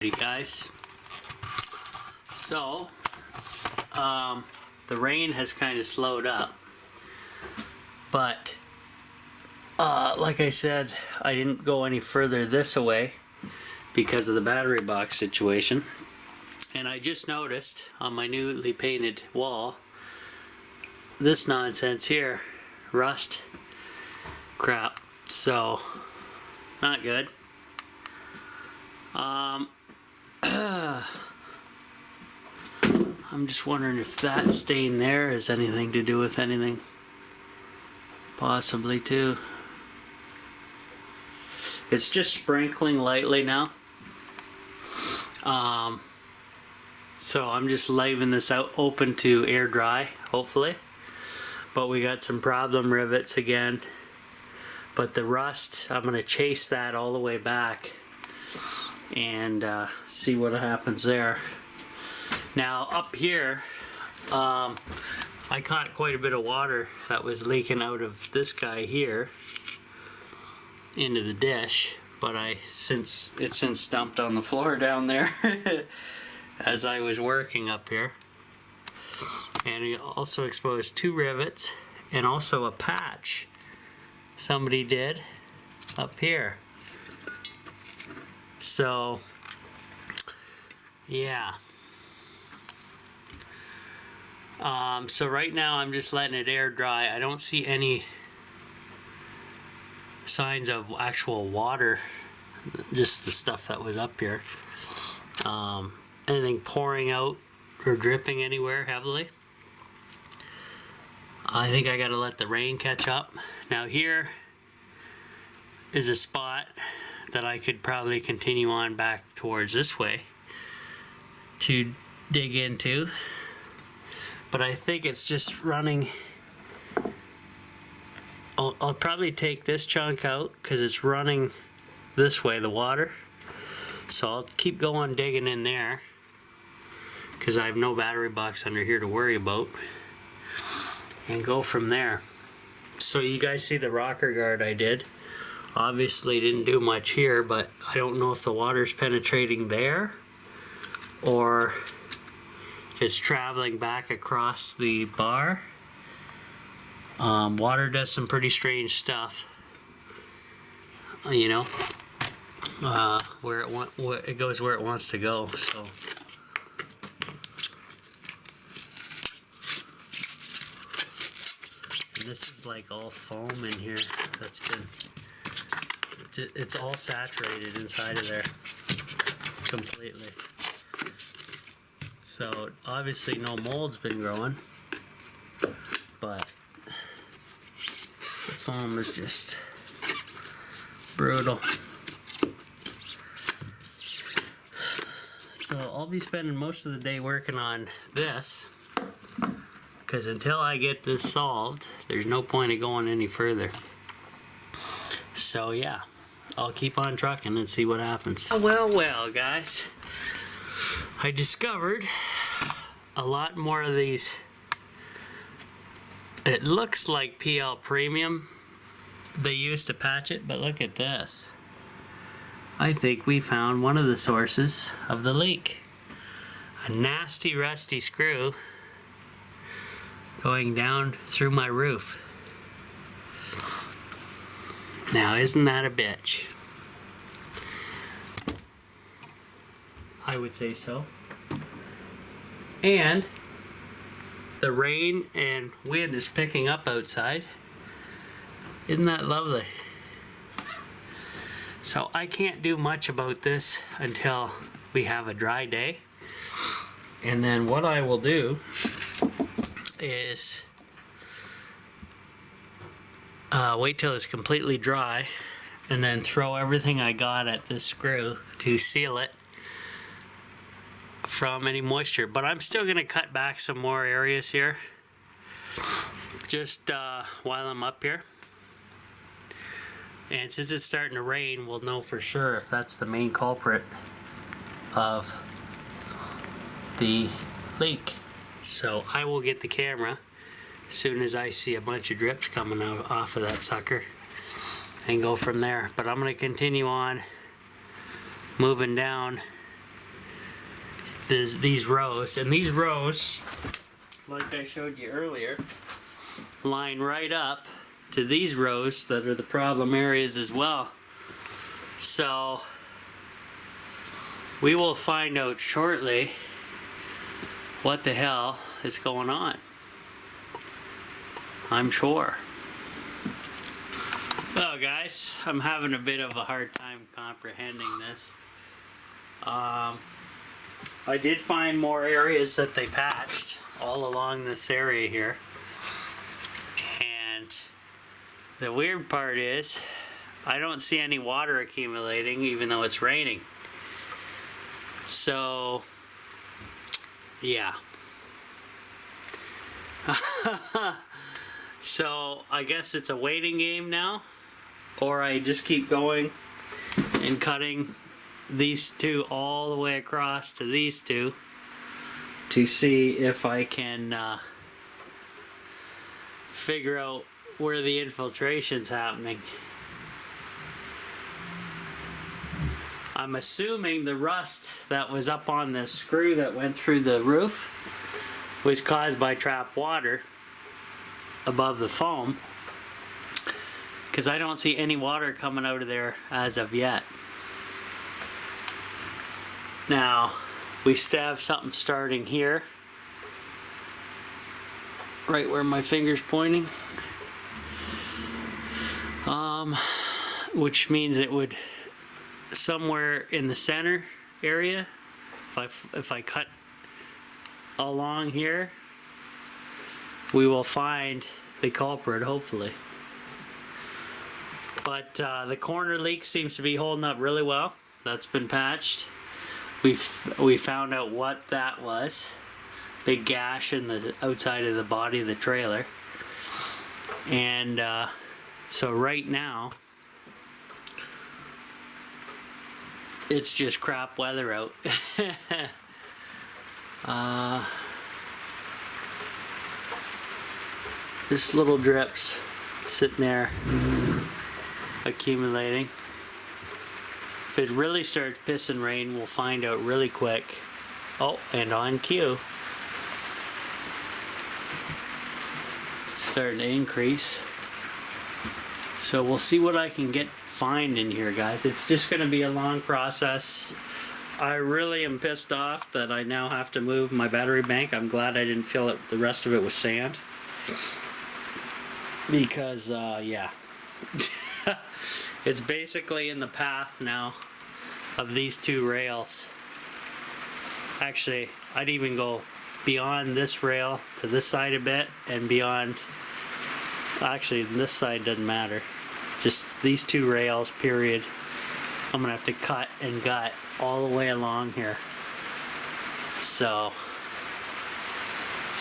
Hey guys, so the rain has kind of slowed up, but like I said, I didn't go any further this way because of the battery box situation. And I just noticed on my newly painted wall this nonsense here, rust crap, so not good. I'm just wondering if that stain there has anything to do with anything. Possibly too. It's just sprinkling lightly now. So I'm just leaving this out open to air dry, hopefully. But we got some problem rivets again. But the rust, I'm going to chase that all the way back and see what happens there. Now up here, I caught quite a bit of water that was leaking out of this guy here into the dish, but it's since dumped on the floor down there as I was working up here. And we also exposed 2 rivets and also a patch somebody did up here. So yeah. So right now I'm just letting it air dry. I don't see any signs of actual water, just the stuff that was up here. Anything pouring out or dripping anywhere heavily. I think I gotta let the rain catch up. Now here is a spot that I could probably continue on back towards this way to dig into. But I think it's just running. I'll probably take this chunk out because it's running this way, the water. So I'll keep going digging in there because I have no battery box under here to worry about, and go from there. So you guys see the rocker guard I did. Obviously didn't do much here, but I don't know if the water's penetrating there or if it's traveling back across the bar. Water does some pretty strange stuff, you know, where it goes where it wants to go. So and this is like all foam in here that's been, it's all saturated inside of there completely. So obviously no mold's been growing, but the foam is just brutal. So I'll be spending most of the day working on this, because until I get this solved, there's no point of going any further. So yeah, I'll keep on trucking and see what happens. Well, guys, I discovered a lot more of these. It looks like PL Premium they used to patch it, but look at this. I think we found one of the sources of the leak. A nasty rusty screw going down through my roof. Now isn't that a bitch? I would say so. And the rain and wind is picking up outside. Isn't that lovely? So I can't do much about this until we have a dry day. And then what I will do is wait till it's completely dry and then throw everything I got at this screw to seal it from any moisture. But I'm still going to cut back some more areas here just while I'm up here. And since it's starting to rain, we'll know for sure if that's the main culprit of the leak. So I will get the camera as soon as I see a bunch of drips coming out off of that sucker and go from there. But I'm going to continue on moving down these rows, and these rows, like I showed you earlier, line right up to these rows that are the problem areas as well. So we will find out shortly what the hell is going on. I'm sure. Well, guys, I'm having a bit of a hard time comprehending this. I did find more areas that they patched all along this area here. And the weird part is, I don't see any water accumulating even though it's raining. So, yeah. So, I guess it's a waiting game now. Or I just keep going and cutting these two all the way across to these two to see if I can figure out where the infiltration's happening. I'm assuming the rust that was up on this screw that went through the roof was caused by trapped water above the foam, because I don't see any water coming out of there as of yet. Now, we still have something starting here, right where my finger's pointing, which means it would somewhere in the center area. If I cut along here, we will find the culprit, hopefully. But the corner leak seems to be holding up really well. That's been patched. We found out what that was. Big gash in the outside of the body of the trailer. And so right now, it's just crap weather out. Just little drips sitting there accumulating. If it really starts pissing rain, we'll find out really quick. Oh, and on cue. It's starting to increase. So we'll see what I can find in here, guys. It's just going to be a long process. I really am pissed off that I now have to move my battery bank. I'm glad I didn't fill it, the rest of it with sand. Because, yeah. It's basically in the path now of these two rails. Actually, I'd even go beyond this rail to this side a bit, and beyond, actually this side doesn't matter. Just these two rails, period. I'm gonna have to cut and gut all the way along here. So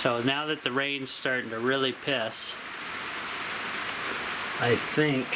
now that the rain's starting to really piss, I think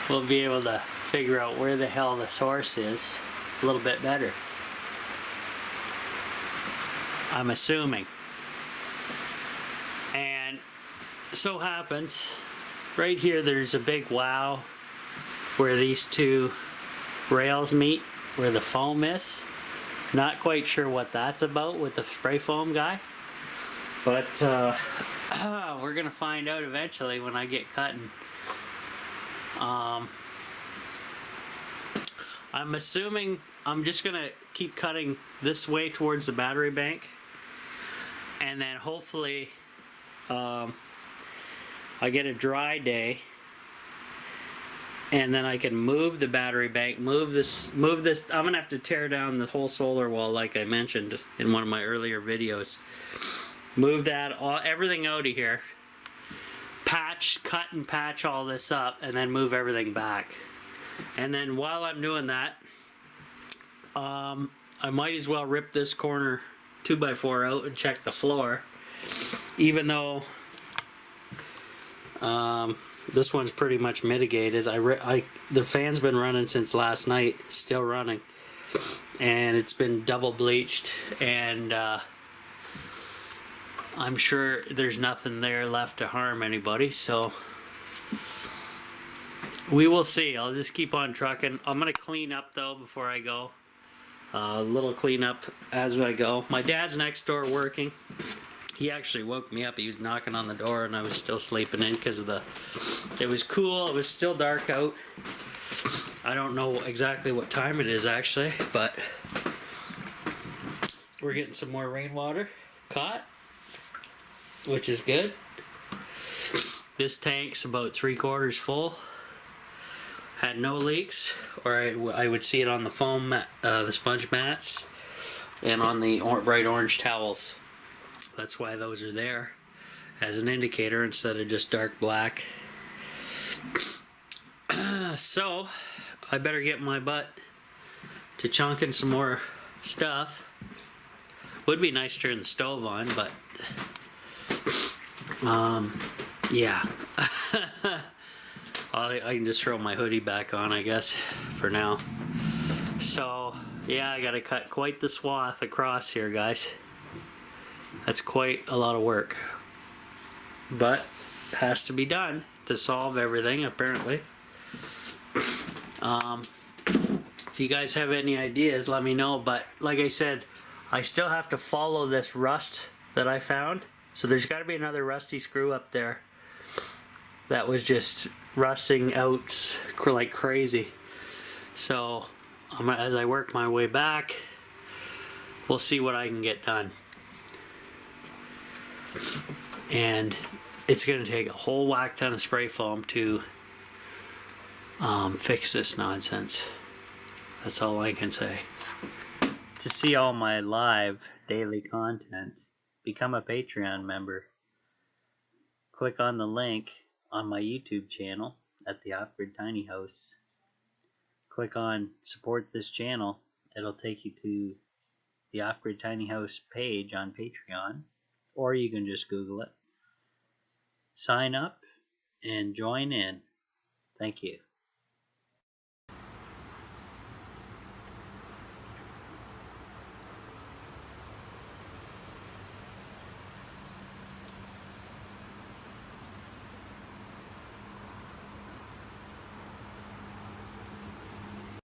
we'll be able to figure out where the hell the source is a little bit better. I'm assuming. And so happens, right here there's a big wow where these two rails meet, where the foam is. Not quite sure what that's about with the spray foam guy. But we're gonna find out eventually when I get cutting. I'm assuming I'm just gonna keep cutting this way towards the battery bank, and then hopefully I get a dry day, and then I can move the battery bank, move this. I'm gonna have to tear down the whole solar wall like I mentioned in one of my earlier videos. Move that everything out of here, cut and patch all this up, and then move everything back. And then while I'm doing that, I might as well rip this corner 2x4 out and check the floor, even though this one's pretty much mitigated. The fan's been running since last night, still running, and it's been double bleached, and I'm sure there's nothing there left to harm anybody, so we will see. I'll just keep on trucking. I'm gonna clean up though before I go. A little cleanup as I go. My dad's next door working. He actually woke me up. He was knocking on the door and I was still sleeping in because of the... It was cool. It was still dark out. I don't know exactly what time it is actually, but we're getting some more rainwater caught, which is good. This tank's about 3/4 full. Had no leaks, or I would see it on the foam mat, the sponge mats, and on the bright orange towels. That's why those are there as an indicator instead of just dark black. So I better get my butt to chunking some more stuff. Would be nice to turn the stove on, but yeah. I can just throw my hoodie back on, I guess, for now. So yeah, I gotta cut quite the swath across here, guys. That's quite a lot of work, but it has to be done to solve everything, apparently. If you guys have any ideas, let me know. But like I said, I still have to follow this rust that I found. So there's got to be another rusty screw up there that was just rusting out like crazy. So as I work my way back, we'll see what I can get done. And it's going to take a whole whack ton of spray foam to fix this nonsense. That's all I can say. To see all my live daily content, become a Patreon member. Click on the link on my YouTube channel at the Off-Grid Tiny House. Click on support this channel. It'll take you to the Off-Grid Tiny House page on Patreon, or you can just Google it. Sign up and join in. Thank you.